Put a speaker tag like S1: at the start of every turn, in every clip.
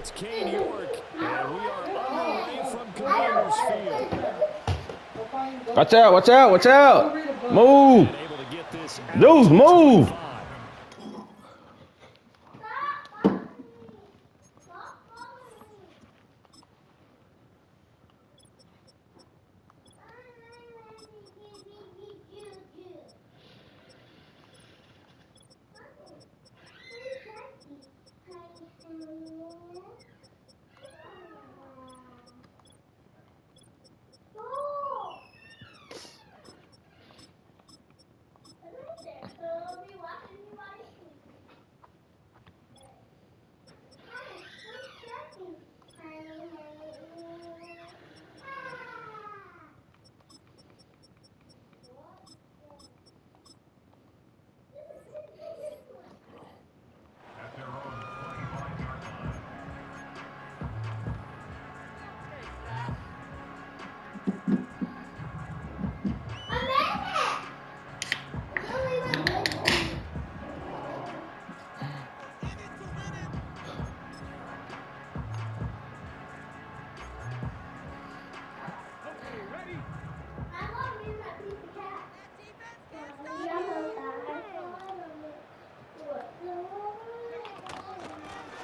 S1: it's Kane York, and we are underway from Commander's Field.
S2: Watch out, watch out, watch out. Move. Deuce, move.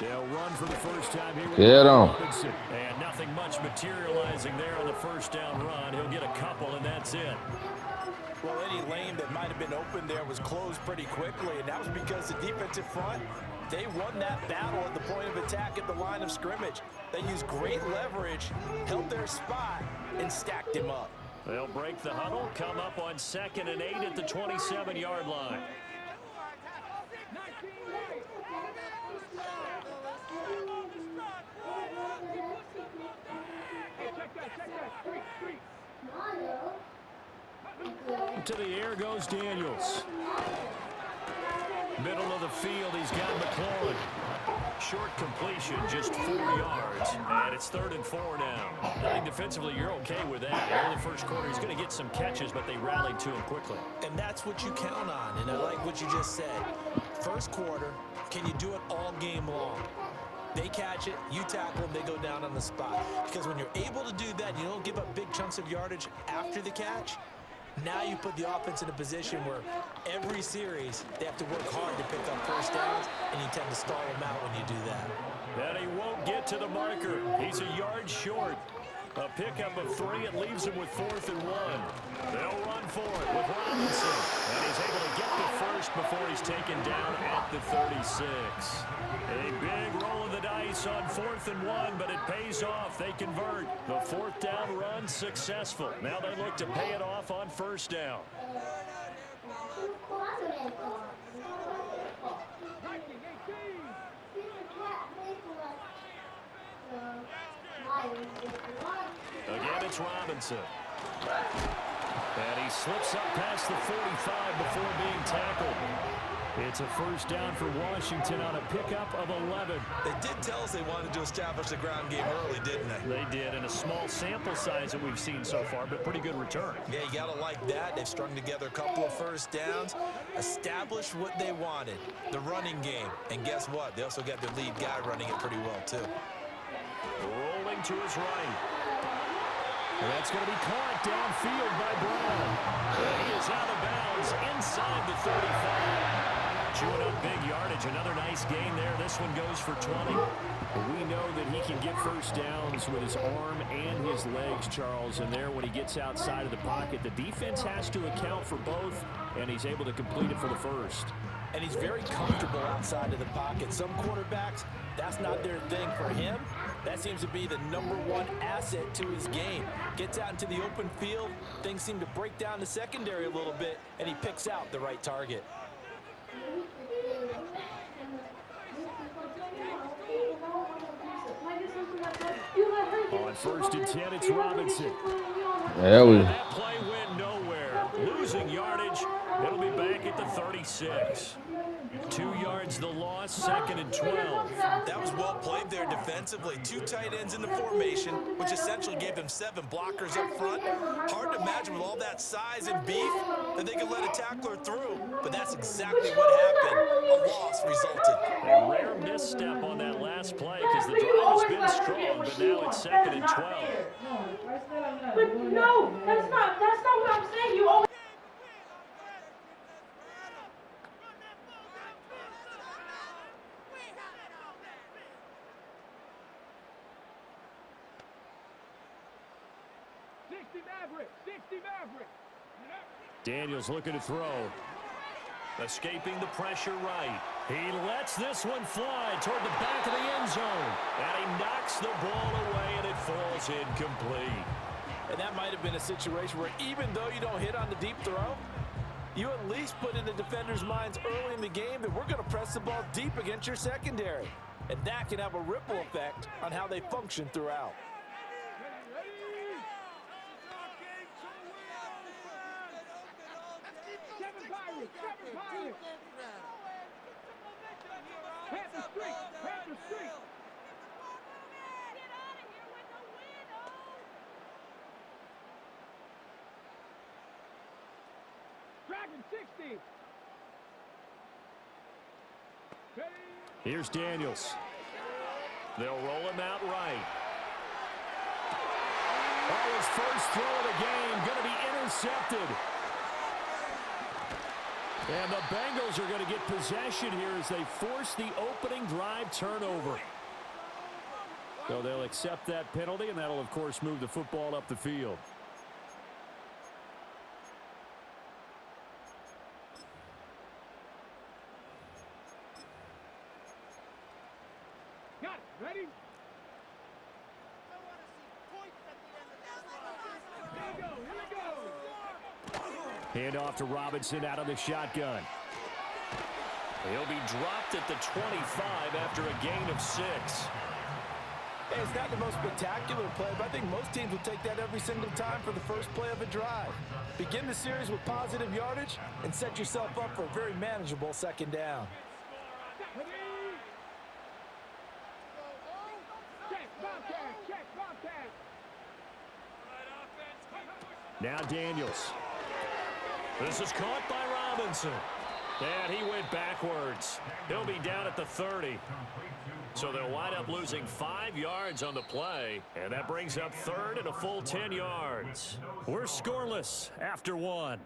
S1: They'll run for the first time here.
S2: Get him.
S1: And nothing much materializing there on the first down run. He'll get a couple, and that's it.
S3: Well, any lane that might have been open there was closed pretty quickly, and that was because the defensive front, they won that battle at the point of attack at the line of scrimmage. They used great leverage, held their spot, and stacked him up.
S1: They'll break the huddle, come up on 2nd and 8 at the 27-yard line. To the air goes Daniels. Middle of the field, he's got McLaurin. Short completion, just 4 yards, and it's 3rd and 4 now. I think defensively you're okay with that. In the first quarter, he's going to get some catches, but they rallied to him quickly.
S3: And that's what you count on, and I like what you just said. First quarter, can you do it all game long? They catch it, you tackle them, they go down on the spot. Because when you're able to do that, you don't give up big chunks of yardage after the catch. Now you put the offense in a position where every series they have to work hard to pick up first downs, and you tend to stall them out when you do that.
S1: And he won't get to the marker. He's a yard short. A pickup of 3, it leaves him with 4th and 1. They'll run for it with Robinson. And he's able to get the first before he's taken down at the 36. A big roll of the dice on 4th and 1, but it pays off. They convert. The 4th down run successful. Now they look to pay it off on 1st down. Again, it's Robinson. And he slips up past the 45 before being tackled. It's a first down for Washington on a pickup of 11.
S3: They did tell us they wanted to establish the ground game early, didn't they?
S1: They did, in a small sample size that we've seen so far, but pretty good return.
S3: Yeah, you got to like that. They've strung together a couple of first downs, established what they wanted, the running game. And guess what? They also got their lead guy running it pretty well, too.
S1: Rolling to his right. And that's going to be caught downfield by Brown. And he is out of bounds inside the 35. Chewing up big yardage. Another nice gain there. This one goes for 20. We know that he can get first downs with his arm and his legs, Charles. And there, when he gets outside of the pocket, the defense has to account for both, and he's able to complete it for the first.
S3: And he's very comfortable outside of the pocket. Some quarterbacks, that's not their thing. For him, that seems to be the #1 asset to his game. Gets out into the open field, things seem to break down the secondary a little bit, and he picks out the right target.
S1: On 1st and 10, it's Robinson.
S2: That
S1: play went nowhere. Losing yardage. It'll be back at the 36. 2 yards the loss, 2nd and 12.
S3: That was well played there defensively. 2 tight ends in the formation, which essentially gave them 7 blockers up front. Hard to imagine with all that size and beef that they could let a tackler through. But that's exactly what happened. A loss resulted.
S1: A rare misstep on that last last play because the drive has been strong, but now it's 2nd and 12.
S4: But no, that's not what I'm saying. You always.
S1: Daniels looking to throw. Escaping the pressure right. He lets this one fly toward the back of the end zone. And he knocks the ball away, and it falls incomplete.
S3: And that might have been a situation where even though you don't hit on the deep throw, you at least put in the defender's minds early in the game that we're going to press the ball deep against your secondary. And that can have a ripple effect on how they function throughout.
S1: Here's Daniels. They'll roll him out right. Oh, his first throw of the game going to be intercepted. And the Bengals are going to get possession here as they force the opening drive turnover. So they'll accept that penalty, and that'll, of course, move the football up the field.
S5: Ready?
S1: Hand off to Robinson out of the shotgun. He'll be dropped at the 25 after a gain of 6.
S3: Hey, it's not the most spectacular play, but I think most teams will take that every single time for the first play of a drive. Begin the series with positive yardage and set yourself up for a very manageable 2nd down.
S1: Now Daniels. This is caught by Robinson. And he went backwards. He'll be down at the 30. So they'll wind up losing 5 yards on the play. And that brings up 3rd and a full 10 yards. We're scoreless after 1.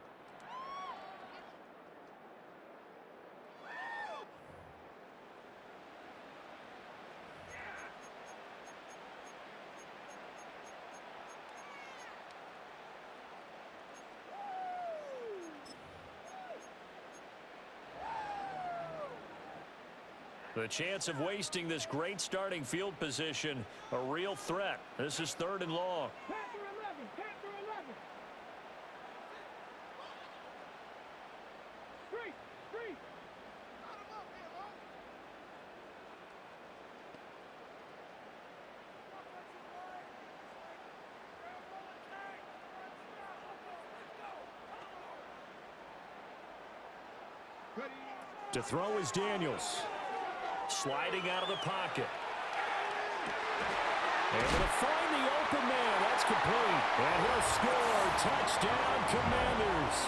S1: The chance of wasting this great starting field position, a real threat. This is 3rd and long.
S5: Panther 11, Panther 11. Street.
S1: To throw is Daniels. Sliding out of the pocket. Able to find the open man. That's complete. And he'll score. Touchdown, Commanders.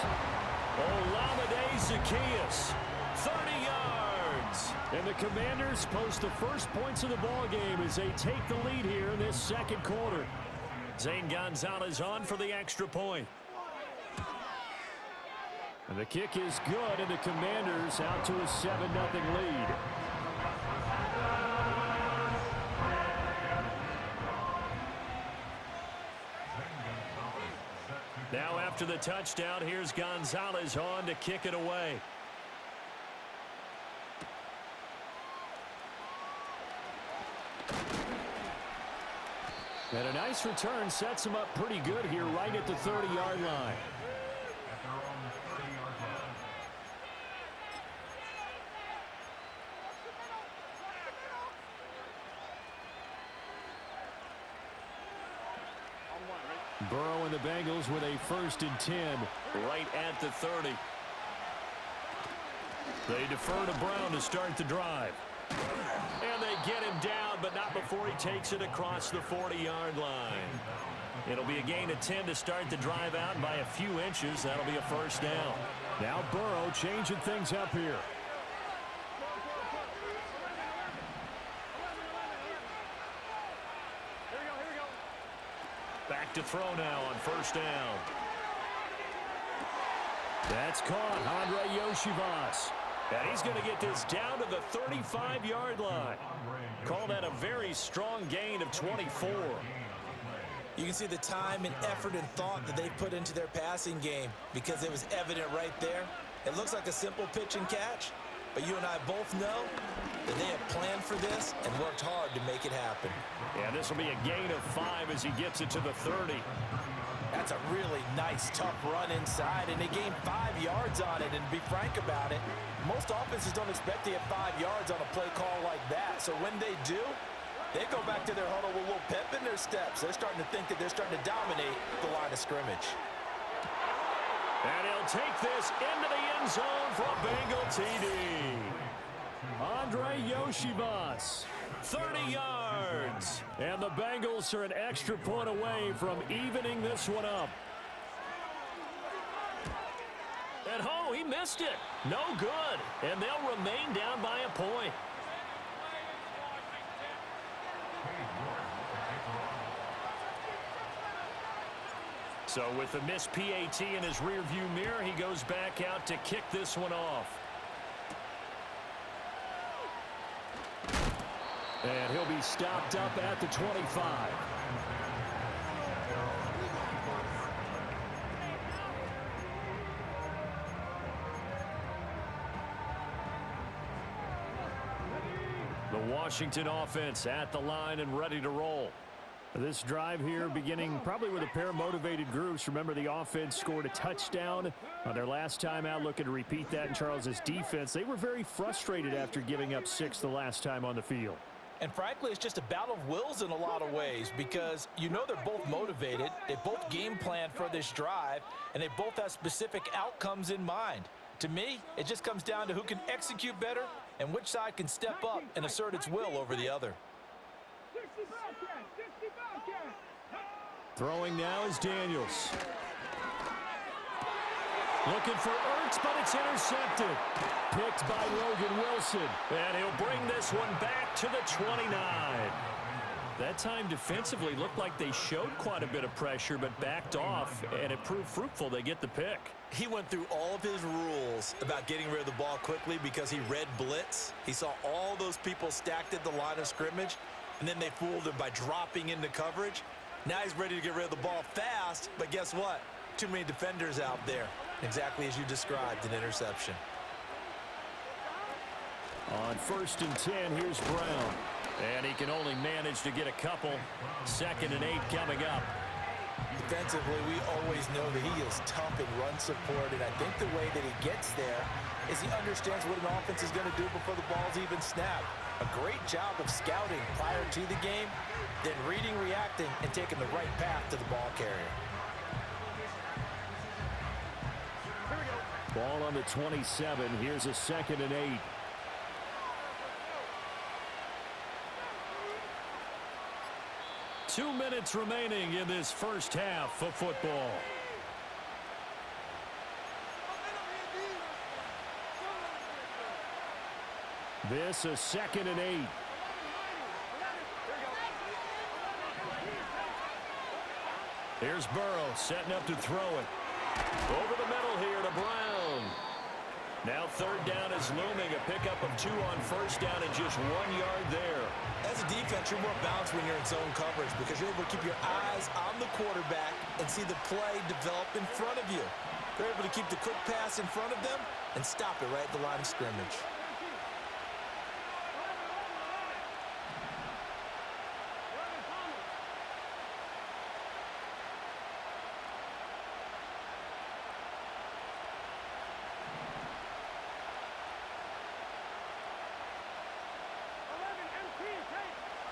S1: Olamide Zaccheaus. 30 yards. And the Commanders post the first points of the ball game as they take the lead here in this 2nd quarter. Zane Gonzalez on for the extra point. And the kick is good, and the Commanders out to a 7-0 lead. Now after the touchdown, here's Gonzalez on to kick it away. And a nice return sets him up pretty good here right at the 30-yard line. Burrow and the Bengals with a 1st and 10 right at the 30. They defer to Brown to start the drive. And they get him down, but not before he takes it across the 40-yard line. It'll be a gain of 10 to start the drive out, and by a few inches, that'll be a 1st down. Now Burrow changing things up here. back to throw now on first down. That's caught, Andre Yoshivas. And he's going to get this down to the 35-yard line. Call that a very strong gain of 24.
S3: You can see the time and effort and thought that they put into their passing game because it was evident right there. It looks like a simple pitch and catch, but you and I both know that they have planned for this and worked hard to make it happen.
S1: Yeah, this will be a gain of 5 as he gets it to the 30.
S3: That's a really nice, tough run inside, and they gained 5 yards on it. And to be frank about it, most offenses don't expect to get 5 yards on a play call like that. So when they do, they go back to their huddle with a little pep in their steps. They're starting to think that they're starting to dominate the line of scrimmage.
S1: And he'll take this into the end zone for a Bengal TD. Andre Yoshivas, 30 yards. And the Bengals are an extra point away from evening this one up. And oh, he missed it. No good. And they'll remain down by a point. So with the missed PAT in his rearview mirror, he goes back out to kick this one off. And he'll be stopped up at the 25. The Washington offense at the line and ready to roll. This drive here beginning probably with a pair of motivated groups. Remember, the offense scored a touchdown on their last time out, looking to repeat that in Charles's defense. They were very frustrated after giving up 6 the last time on the field.
S3: And frankly, it's just a battle of wills in a lot of ways because you know they're both motivated. They both game plan for this drive, and they both have specific outcomes in mind. To me, it just comes down to who can execute better and which side can step up and assert its will over the other.
S1: Throwing now is Daniels. Looking for Ertz, but it's intercepted. Picked by Logan Wilson. And he'll bring this one back to the 29. That time defensively looked like they showed quite a bit of pressure, but backed off, and it proved fruitful. They get the pick.
S3: He went through all of his rules about getting rid of the ball quickly because he read blitz. He saw all those people stacked at the line of scrimmage, and then they fooled him by dropping into coverage. Now he's ready to get rid of the ball fast, but guess what? Too many defenders out there. Exactly as you described, an interception.
S1: On 1st and 10, here's Brown. And he can only manage to get a couple. 2nd and 8 coming up.
S3: Defensively, we always know that he is tough in run support, and I think the way that he gets there is he understands what an offense is going to do before the ball's even snapped. A great job of scouting prior to the game, then reading, reacting, and taking the right path to the ball carrier.
S1: Ball on the 27. Here's a 2nd and 8. Two minutes remaining in this first half of football. This a 2nd and 8. Here's Burrow setting up to throw it. Over the middle here to Brown. Now 3rd down is looming. A pickup of 2 on 1st down and just 1 yard there.
S3: As a defense, you're more balanced when you're in zone coverage because you're able to keep your eyes on the quarterback and see the play develop in front of you. They're able to keep the quick pass in front of them and stop it right at the line of scrimmage.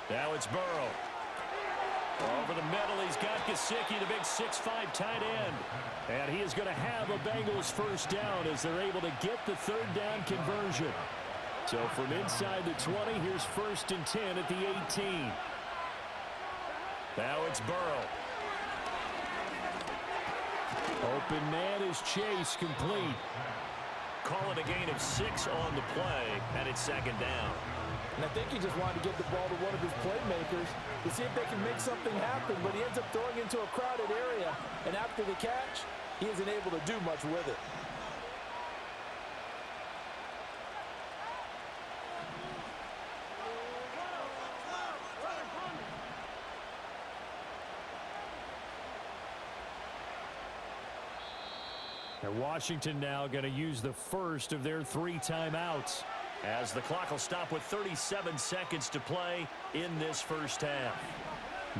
S1: Now it's Burrow. Over the middle, he's got Gesicki, the big 6'5" tight end. And he is going to have a Bengals 1st down as they're able to get the 3rd down conversion. So from inside the 20, here's 1st and 10 at the 18. Now it's Burrow. Open man is Chase, complete. Call it a gain of 6 on the play, and it's 2nd down.
S3: And I think he just wanted to get the ball to one of his playmakers. playmakers to see if they can make something happen, but he ends up throwing into a crowded area, and after the catch, he isn't able to do much with it.
S1: And Washington now going to use the first of their 3 timeouts, as the clock will stop with 37 seconds to play in this first half.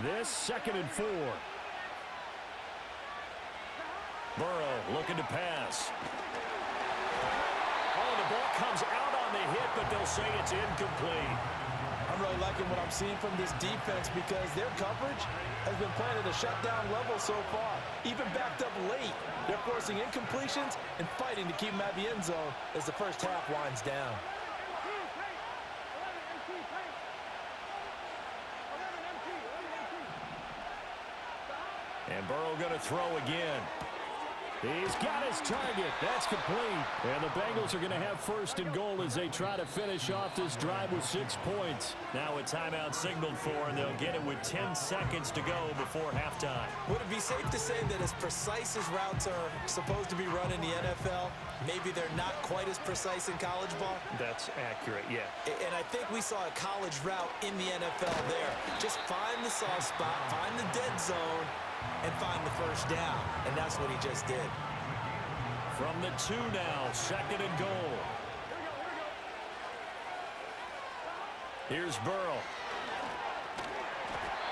S1: This 2nd and 4. Burrow looking to pass. Oh, the ball comes out on the hit, but they'll say it's incomplete.
S3: I'm really liking what I'm seeing from this defense because their coverage has been playing at a shutdown level so far. Even backed up late, they're forcing incompletions and fighting to keep them at the end zone as the first half winds down.
S1: And Burrow going to throw again. He's got his target. That's complete. And the Bengals are going to have 1st and goal as they try to finish off this drive with 6 points. Now a timeout signaled for, and they'll get it with 10 seconds to go before halftime.
S3: Would it be safe to say that as precise as routes are supposed to be run in the NFL, maybe they're not quite as precise in college ball?
S1: That's accurate, yeah.
S3: And I think we saw a college route in the NFL there. Just find the soft spot, find the dead zone, and find the first down. And that's what he just did.
S1: From the 2 now, 2nd and goal. Here's Burrow.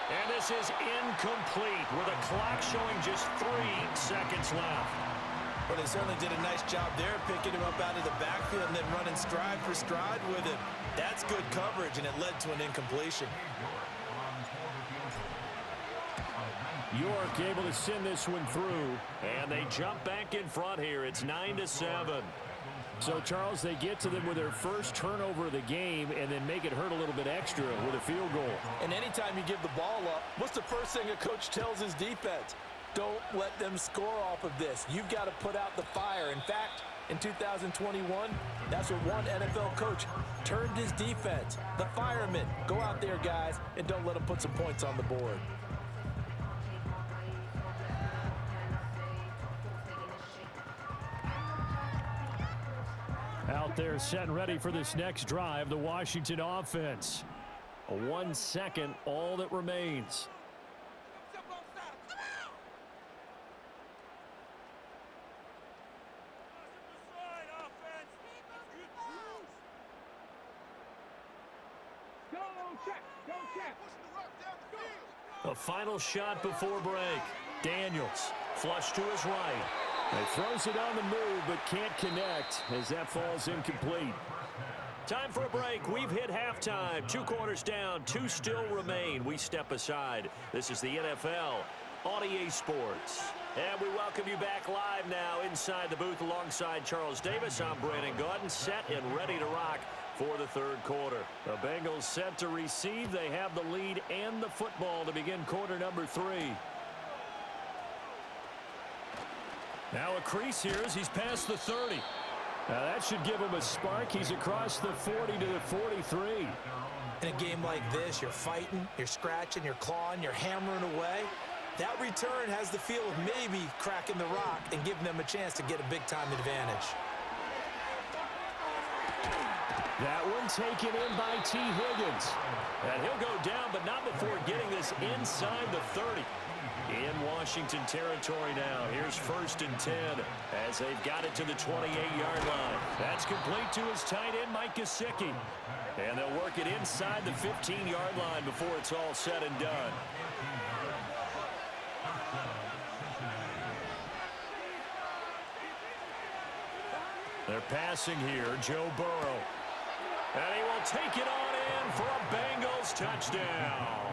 S1: And this is incomplete with a clock showing just 3 seconds left.
S3: Well, they certainly did a nice job there, picking him up out of the backfield and then running stride for stride with him. That's good coverage, and it led to an incompletion.
S1: York able to send this one through, and they jump back in front here. It's 9-7. So, Charles, they get to them with their first turnover of the game and then make it hurt a little bit extra with a field goal.
S3: And anytime you give the ball up, what's the first thing a coach tells his defense? Don't let them score off of this. You've got to put out the fire. In fact, in 2021, that's what one NFL coach turned his defense. The firemen. Go out there, guys, and don't let them put some points on the board.
S1: Out there set and ready for this next drive, the Washington offense. 1 second, all that remains. A final shot before break. Daniels, flush to his right. He throws it on the move, but can't connect as that falls incomplete. Time for a break. We've hit halftime. 2 quarters down, 2 still remain. We step aside. This is the NFL on EA Sports. And we welcome you back live now inside the booth alongside Charles Davis. I'm Brandon Gaudin, set and ready to rock for the 3rd quarter. The Bengals set to receive. They have the lead and the football to begin quarter number 3. Now a crease here as he's past the 30. Now that should give him a spark. He's across the 40 to the 43.
S3: In a game like this, you're fighting, you're scratching, you're clawing, you're hammering away. That return has the feel of maybe cracking the rock and giving them a chance to get a big-time advantage.
S1: That one taken in by T. Higgins. And he'll go down, but not before getting this inside the 30. In Washington territory now. Here's 1st and 10 as they've got it to the 28-yard line. That's complete to his tight end, Mike Gesicki. And they'll work it inside the 15-yard line before it's all said and done. They're passing here, Joe Burrow. And he will take it on in for a Bengals touchdown.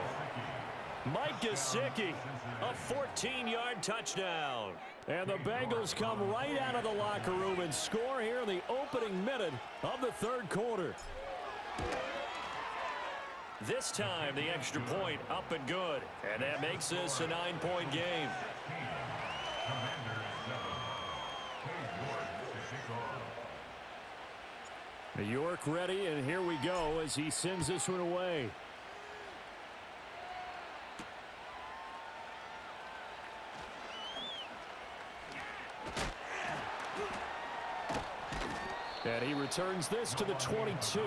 S1: Mike Gesicki, a 14-yard touchdown. And the Bengals come right out of the locker room and score here in the opening minute of the 3rd quarter. This time, the extra point up and good. And that makes this a 9-point game. New York ready, and here we go as he sends this one away. And he returns this to the 22.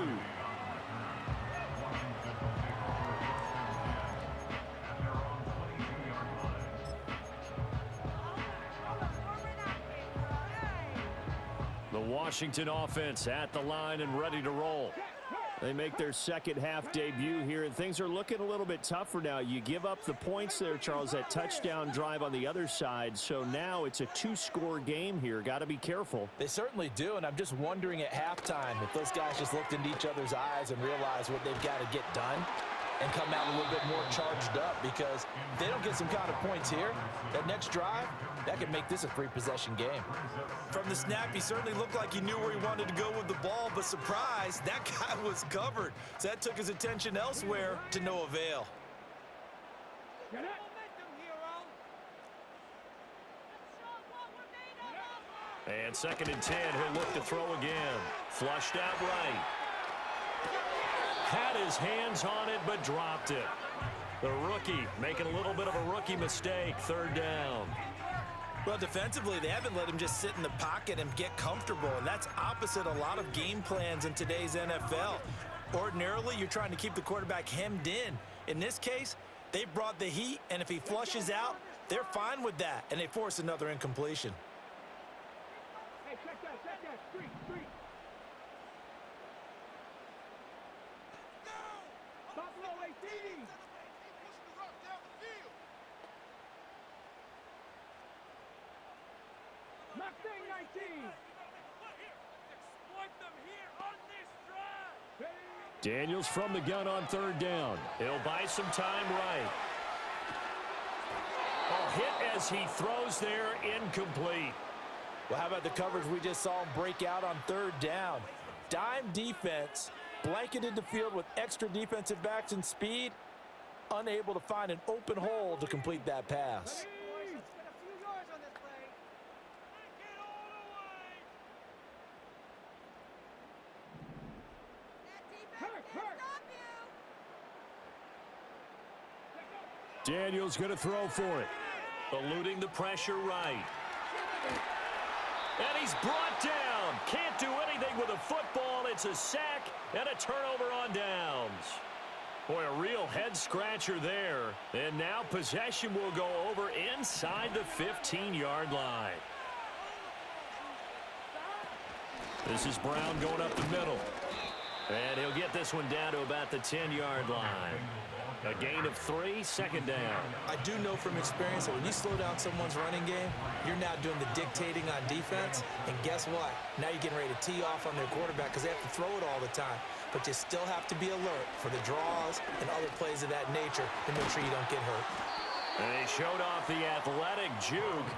S1: The Washington offense at the line and ready to roll. They make their second half debut here, and things are looking a little bit tougher now. You give up the points there, Charles, that touchdown drive on the other side. So now it's a two-score game here. Got to be careful.
S3: They certainly do, and I'm just wondering at halftime if those guys just looked into each other's eyes and realized what they've got to get done and come out a little bit more charged up, because if they don't get some kind of points here, that next drive, that could make this a three-possession game. From the snap, he certainly looked like he knew where he wanted to go with the ball, but surprise, that guy was covered. So that took his attention elsewhere to no avail.
S1: And 2nd and 10, he'll look to throw again. Flushed out right. Had his hands on it, but dropped it. The rookie making a little bit of a rookie mistake. 3rd down.
S3: Well, defensively, they haven't let him just sit in the pocket and get comfortable, and that's opposite a lot of game plans in today's NFL. Ordinarily, you're trying to keep the quarterback hemmed in. In this case, they brought the heat, and if he flushes out, they're fine with that, and they force another incompletion.
S5: Hey, check that, street. Buffalo 18. Mustang 19. Exploit them here on this drive.
S1: Daniels from the gun on 3rd down. He'll buy some time right. Oh, hit as he throws there, incomplete.
S3: Well, how about the coverage we just saw him break out on 3rd down? Dime defense, blanketed the field with extra defensive backs and speed, unable to find an open hole to complete that pass.
S1: Daniels going to throw for it. Eluding the pressure right. And he's brought down. Can't do anything with a football. It's a sack and a turnover on downs. Boy, a real head-scratcher there. And now possession will go over inside the 15-yard line. This is Brown going up the middle. And he'll get this one down to about the 10-yard line. A gain of 3, 2nd down.
S3: I do know from experience that when you slow down someone's running game, you're now doing the dictating on defense. And guess what? Now you're getting ready to tee off on their quarterback because they have to throw it all the time. But you still have to be alert for the draws and other plays of that nature to make sure you don't get hurt.
S1: And they showed off the athletic juke.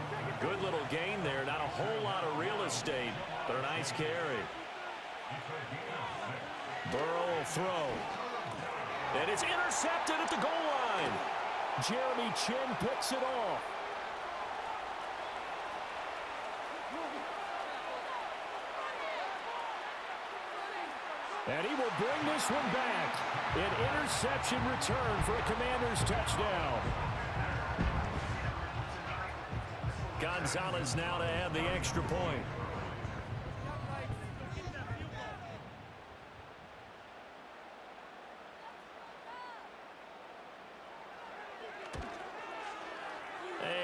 S1: Good little gain there. Not a whole lot of real estate, but a nice carry. Burrow will throw. And it's intercepted at the goal line. Jeremy Chin picks it off. And he will bring this one back. An interception return for a Commanders touchdown. Gonzalez now to add the extra point.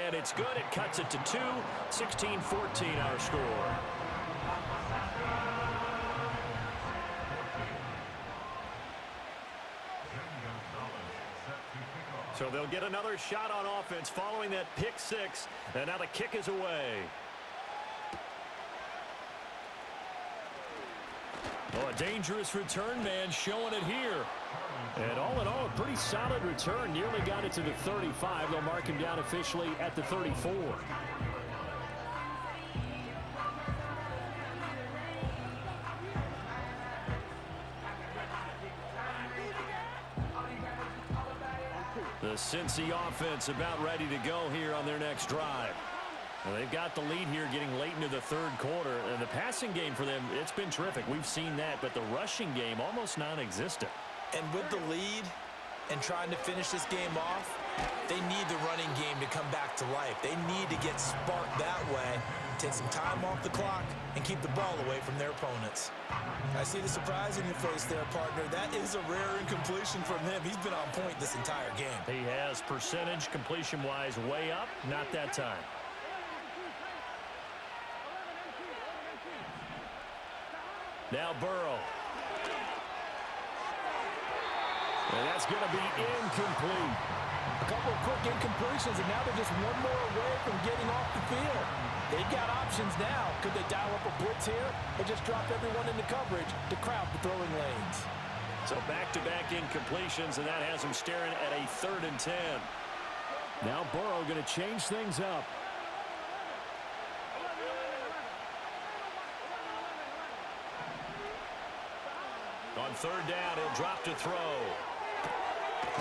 S1: And it's good. It cuts it to 2. 16-14 our score. So they'll get another shot on offense following that pick 6. And now the kick is away. Oh, a dangerous return man showing it here. And all in all, a pretty solid return. Nearly got it to the 35. They'll mark him down officially at the 34. The Cincy offense about ready to go here on their next drive. Well, they've got the lead here getting late into the 3rd quarter. And the passing game for them, it's been terrific. We've seen that, but the rushing game almost non-existent.
S3: And with the lead, and trying to finish this game off, they need the running game to come back to life. They need to get sparked that way, take some time off the clock, and keep the ball away from their opponents. I see the surprise in your face there, partner. That is a rare incompletion from him. He's been on point this entire game.
S1: He has percentage completion-wise way up, not that time. Now Burrow. And that's going to be incomplete.
S3: A couple of quick incompletions, and now they're just one more away from getting off the field. They've got options now. Could they dial up a blitz here or just drop everyone into coverage to crowd the throwing lanes?
S1: So back-to-back incompletions, and that has them staring at a 3rd and 10. Now Burrow going to change things up. On 3rd down, he'll drop to throw.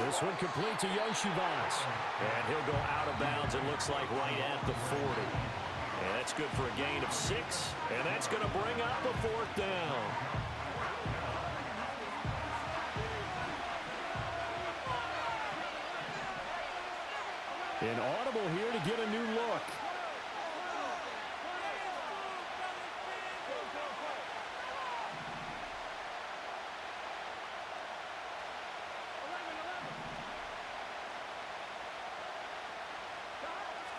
S1: This one complete to Yoshivas. And he'll go out of bounds, it looks like, right at the 40. And that's good for a gain of 6. And that's going to bring up a 4th down. An audible here to get a new look.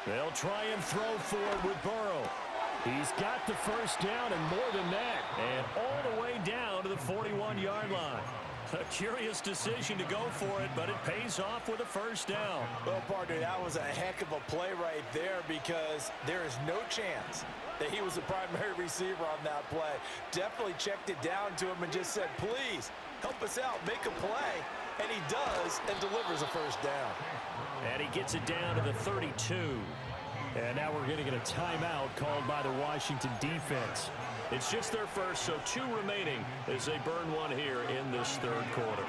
S1: They'll try and throw for it with Burrow. He's got the 1st down and more than that. And all the way down to the 41-yard line. A curious decision to go for it, but it pays off with a 1st down.
S3: Well, partner, that was a heck of a play right there because there is no chance that he was the primary receiver on that play. Definitely checked it down to him and just said, please, help us out, make a play. And he does and delivers a 1st down.
S1: And he gets it down to the 32. And now we're going to get a timeout called by the Washington defense. It's just their first, so 2 remaining as they burn one here in this 3rd quarter.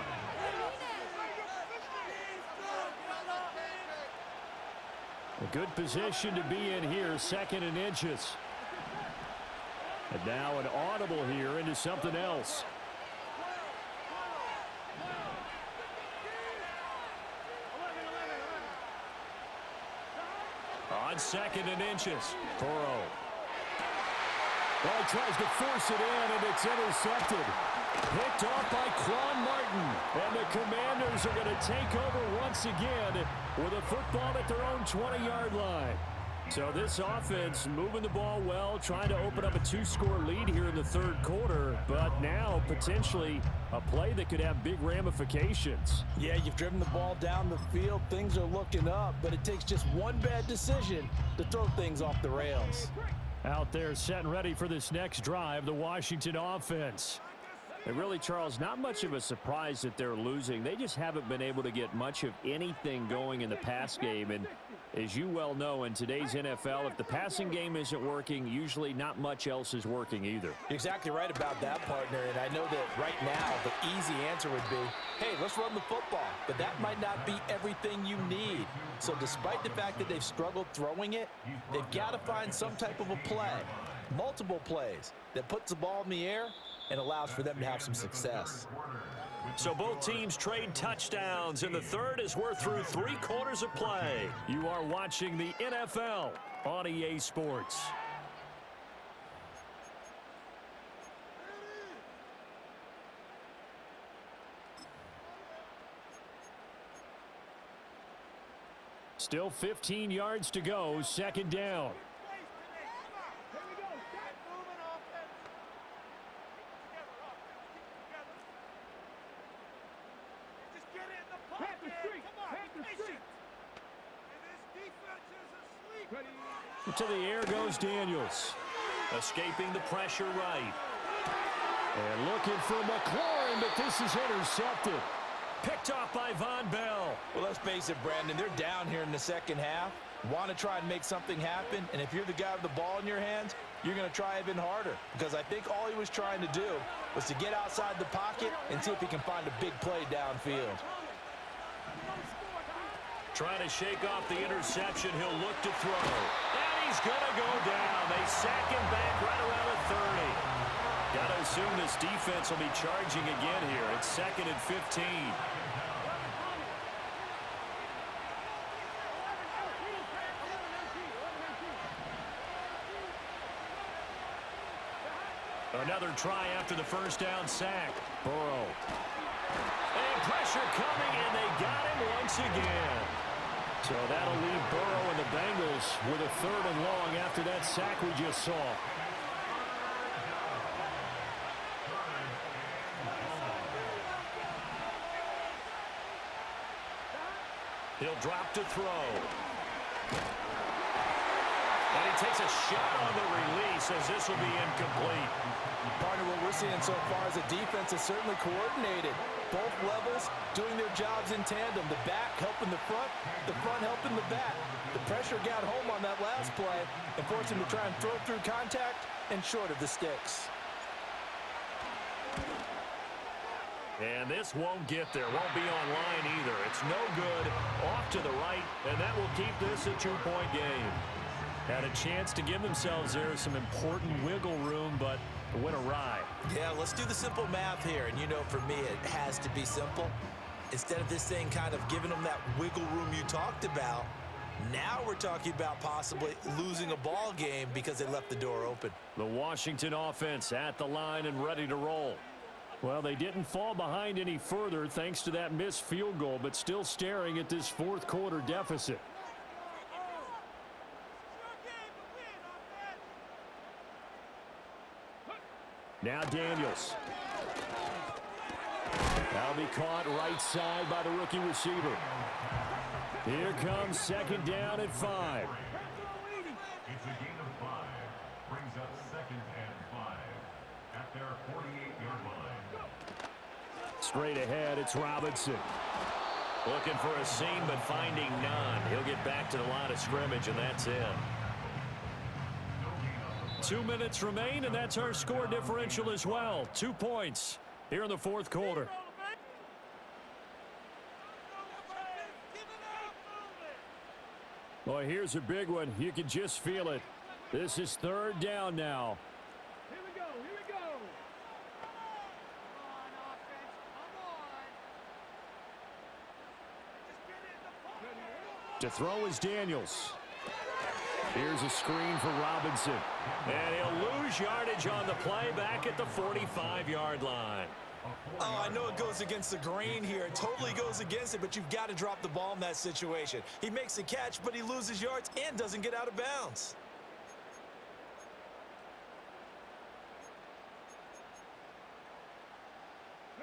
S1: A good position to be in here, 2nd and inches. And now an audible here into something else. On 2nd and inches, Burrow. Well, he tries to force it in, and it's intercepted. Picked off by Quan Martin. And the Commanders are going to take over once again with a football at their own 20-yard line. So this offense moving the ball well, trying to open up a 2-score lead here in the 3rd quarter, but now potentially a play that could have big ramifications.
S3: Yeah, you've driven the ball down the field. Things are looking up, but it takes just one bad decision to throw things off the rails.
S1: Out there set and ready for this next drive, the Washington offense. And really, Charles, not much of a surprise that they're losing. They just haven't been able to get much of anything going in the pass game. And as you well know, in today's NFL, if the passing game isn't working, usually not much else is working either.
S3: You're exactly right about that, partner. And I know that right now the easy answer would be, hey, let's run the football. But that might not be everything you need. So despite the fact that they've struggled throwing it, they've got to find some type of a play, multiple plays, that puts the ball in the air and allows for them to have some success.
S1: So both teams trade touchdowns in the 3rd as we're through 3 quarters of play. You are watching the NFL on EA Sports. Still 15 yards to go, 2nd down. To the air goes Daniels. Escaping the pressure right. And looking for McLaurin, but this is intercepted. Picked off by Von Bell.
S3: Well, let's face it, Brandon, they're down here in the 2nd half. Want to try and make something happen, and if you're the guy with the ball in your hands, you're going to try even harder. Because I think all he was trying to do was to get outside the pocket and see if he can find a big play downfield.
S1: Trying to shake off the interception. He'll look to throw. And he's going to go down. They sack him back right around the 30. Got to assume this defense will be charging again here. It's 2nd and 15. Another try after the first down sack. Burrow. And pressure coming, and they got him once again. So that'll leave Burrow and the Bengals with a 3rd and long after that sack we just saw. He'll drop to throw. And he takes a shot on the release as this will be incomplete.
S3: Partner, what we're seeing so far is the defense is certainly coordinated. Both levels doing their jobs in tandem. The back helping the front helping the back. The pressure got home on that last play and forced him to try and throw through contact and short of the sticks.
S1: And this won't get there. Won't be online either. It's no good. Off to the right, and that will keep this a 2-point game. Had a chance to give themselves there some important wiggle room, but it went awry.
S3: Yeah, let's do the simple math here. And you know, for me, it has to be simple. Instead of this thing kind of giving them that wiggle room you talked about, now we're talking about possibly losing a ball game because they left the door open.
S1: The Washington offense at the line and ready to roll. Well, they didn't fall behind any further thanks to that missed field goal, but still staring at this 4th quarter deficit. Now Daniels. That'll be caught right side by the rookie receiver. Here comes 2nd down at 5.
S6: It's a gain of 5. Brings up 2nd and 5 at their 48-yard line.
S1: Straight ahead, it's Robinson. Looking for a seam, but finding none. He'll get back to the line of scrimmage, and that's it. 2 minutes remain, and that's our score differential as well. 2 points here in the 4th quarter. Well, here's a big one. You can just feel it. This is 3rd down now.
S5: Here we go. Here we go.
S1: To throw is Daniels. Here's a screen for Robinson. And he'll lose yardage on the play back at the 45-yard line.
S3: Oh, I know it goes against the grain here. It totally goes against it, but you've got to drop the ball in that situation. He makes a catch, but he loses yards and doesn't get out of bounds.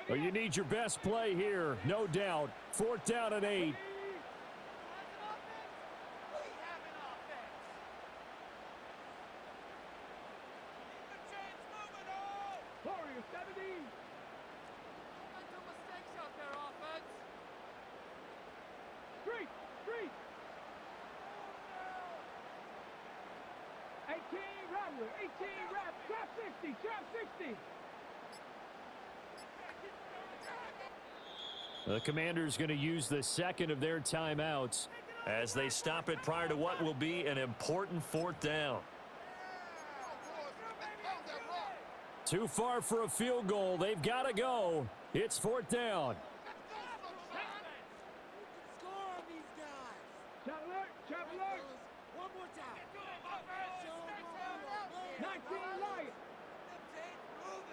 S1: Well, you need your best play here, no doubt. 4th down and 8.
S5: Warriors 70. Street. 18 Rattler. 18 Rattler. Trap 60. Trap 60.
S1: The Commanders going to use the 2nd of their timeouts as they stop it prior to what will be an important 4th down. Too far for a field goal. They've got to go. It's 4th down.
S5: Trap alert. One more time. 19 Lions.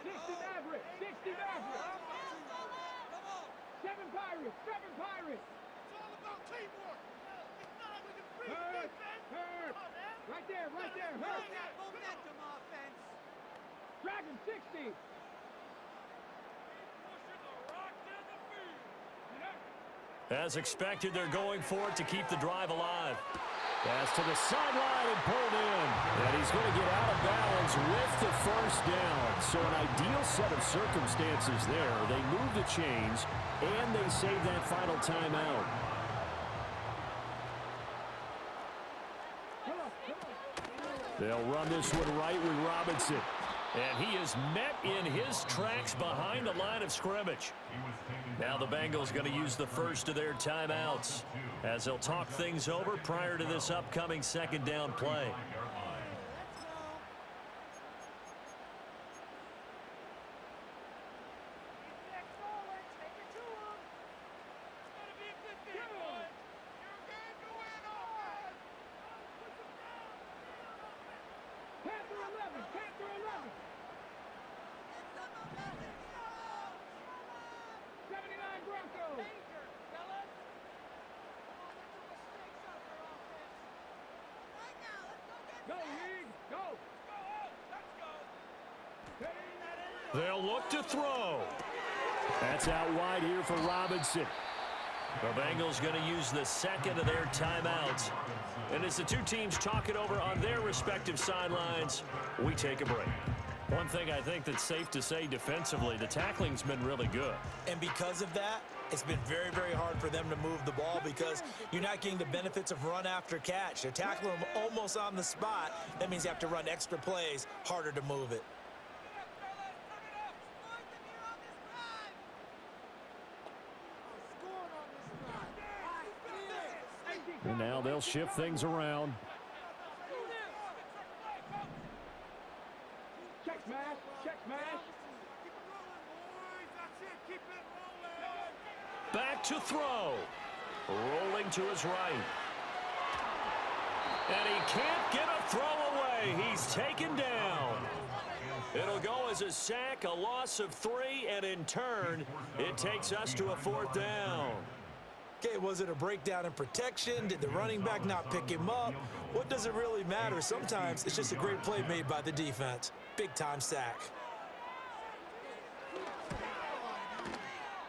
S5: 60 Maverick. 60 Maverick. 7 Pirates. 7 Pirates. It's all about teamwork. Hurt. Right there. Hurt. Momentum offense. Dragon 60.
S1: As expected, they're going for it to keep the drive alive. Pass to the sideline and pulled in. And he's going to get out of bounds with the 1st down. So an ideal set of circumstances there. They move the chains, and they save that final timeout. They'll run this one right with Robinson. And he is met in his tracks behind the line of scrimmage. Now the Bengals going to use the 1st of their timeouts as they'll talk things over prior to this upcoming 2nd down play. They'll look to throw. That's out wide here for Robinson. The Bengals going to use the second of their timeouts. And as the two teams talk it over on their respective sidelines, we take a break. One thing I think that's safe to say defensively, the tackling's been really good.
S3: And because of that, it's been very, very hard for them to move the ball because you're not getting the benefits of run after catch. They're tackling them almost on the spot. That means you have to run extra plays, harder to move it.
S1: And now they'll shift things around.
S5: Check smash, check smash.
S1: Back to throw. Rolling to his right. And he can't get a throw away. He's taken down. It'll go as a sack, a loss of 3, and in turn, it takes us to a 4th down.
S3: Okay, was it a breakdown in protection? Did the running back not pick him up? What does it really matter? Sometimes it's just a great play made by the defense. Big-time sack.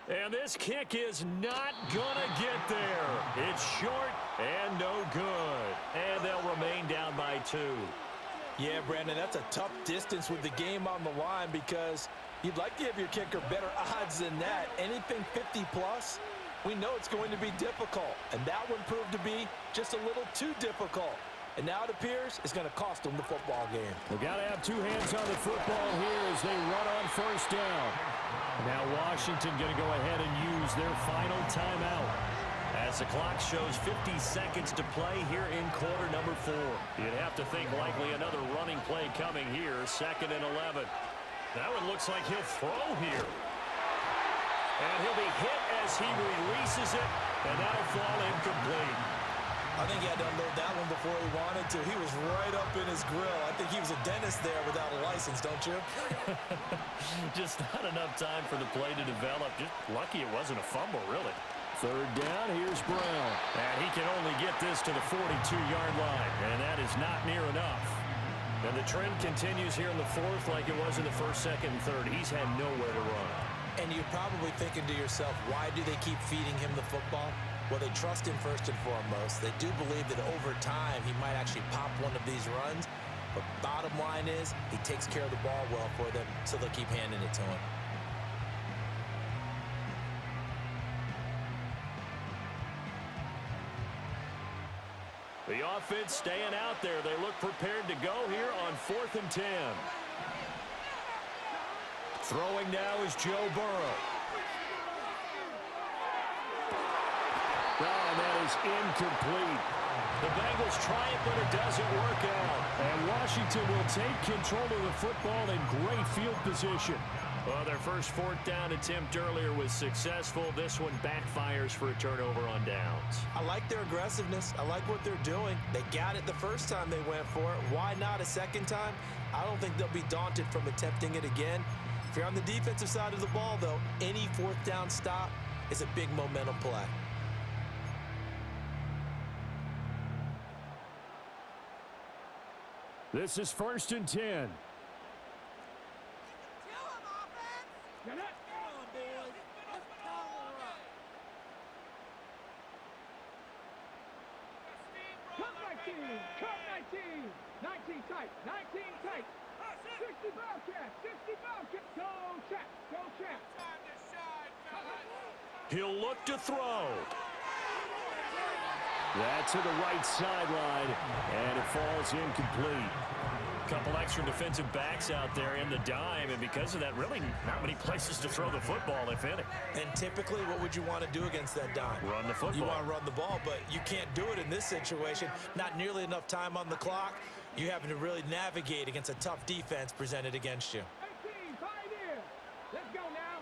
S1: And this kick is not gonna get there. It's short and no good. And they'll remain down by 2.
S3: Yeah, Brandon, that's a tough distance with the game on the line because you'd like to give your kicker better odds than that. Anything 50-plus, we know it's going to be difficult. And that one proved to be just a little too difficult. And now it appears it's going to cost them the football game.
S1: We've got to have 2 hands on the football here as they run on 1st down. Now Washington going to go ahead and use their final timeout as the clock shows 50 seconds to play here in quarter number 4. You'd have to think likely another running play coming here, 2nd and 11. That one looks like he'll throw here. And he'll be hit as he releases it, and that'll fall incomplete.
S3: I think he had to unload that one before he wanted to. He was right up in his grill. I think he was a dentist there without a license, don't you?
S1: Just not enough time for the play to develop. Just lucky it wasn't a fumble, really. 3rd down, here's Brown. And he can only get this to the 42-yard line, and that is not near enough. And the trend continues here in the 4th like it was in the 1st, 2nd, and 3rd. He's had nowhere to run.
S3: And you're probably thinking to yourself, why do they keep feeding him the football? Well, they trust him first and foremost. They do believe that over time he might actually pop one of these runs. But bottom line is he takes care of the ball well for them, so they'll keep handing it to him.
S1: The offense staying out there. They look prepared to go here on 4th and 10. Throwing now is Joe Burrow. Oh, and that is incomplete. The Bengals try it, but it doesn't work out. And Washington will take control of the football in great field position. Well, their first 4th down attempt earlier was successful. This one backfires for a turnover on downs.
S3: I like their aggressiveness. I like what they're doing. They got it the first time they went for it. Why not a second time? I don't think they'll be daunted from attempting it again. If you're on the defensive side of the ball, though, any 4th down stop is a big momentum play.
S1: This is 1st and 10.
S5: Get it. Cut 19. Cut 19. 19 tight. 19 tight. 60 Bobcat. 60 Bobcat. Go check. Go check.
S1: He'll look to throw. That's to the right sideline, and it falls incomplete. Couple extra defensive backs out there in the dime, and because of that, really not many places to throw the football, if any.
S3: And typically, what would you want to do against that dime?
S1: Run the football.
S3: You want to run the ball, but you can't do it in this situation. Not nearly enough time on the clock. You're having to really navigate against a tough defense presented against you.
S5: 18, Pioneer. Let's go now.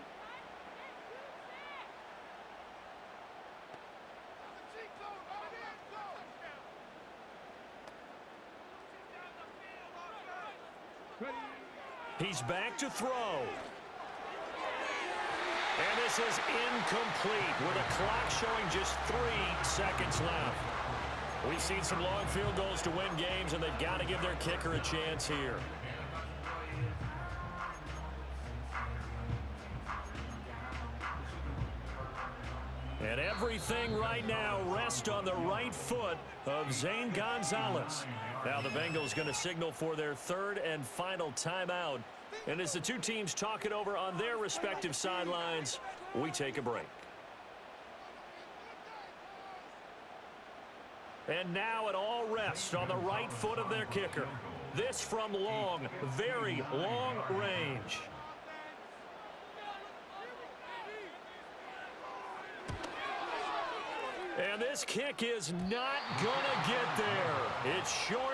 S5: Ready.
S1: He's back to throw. And this is incomplete with a clock showing just 3 seconds left. We've seen some long field goals to win games, and they've got to give their kicker a chance here. And everything right now rests on the right foot of Zane Gonzalez. Now the Bengals going to signal for their third and final timeout. And as the two teams talk it over on their respective sidelines, we take a break. And now it all rests on the right foot of their kicker. This from long, very long range. And this kick is not going to get there. It's short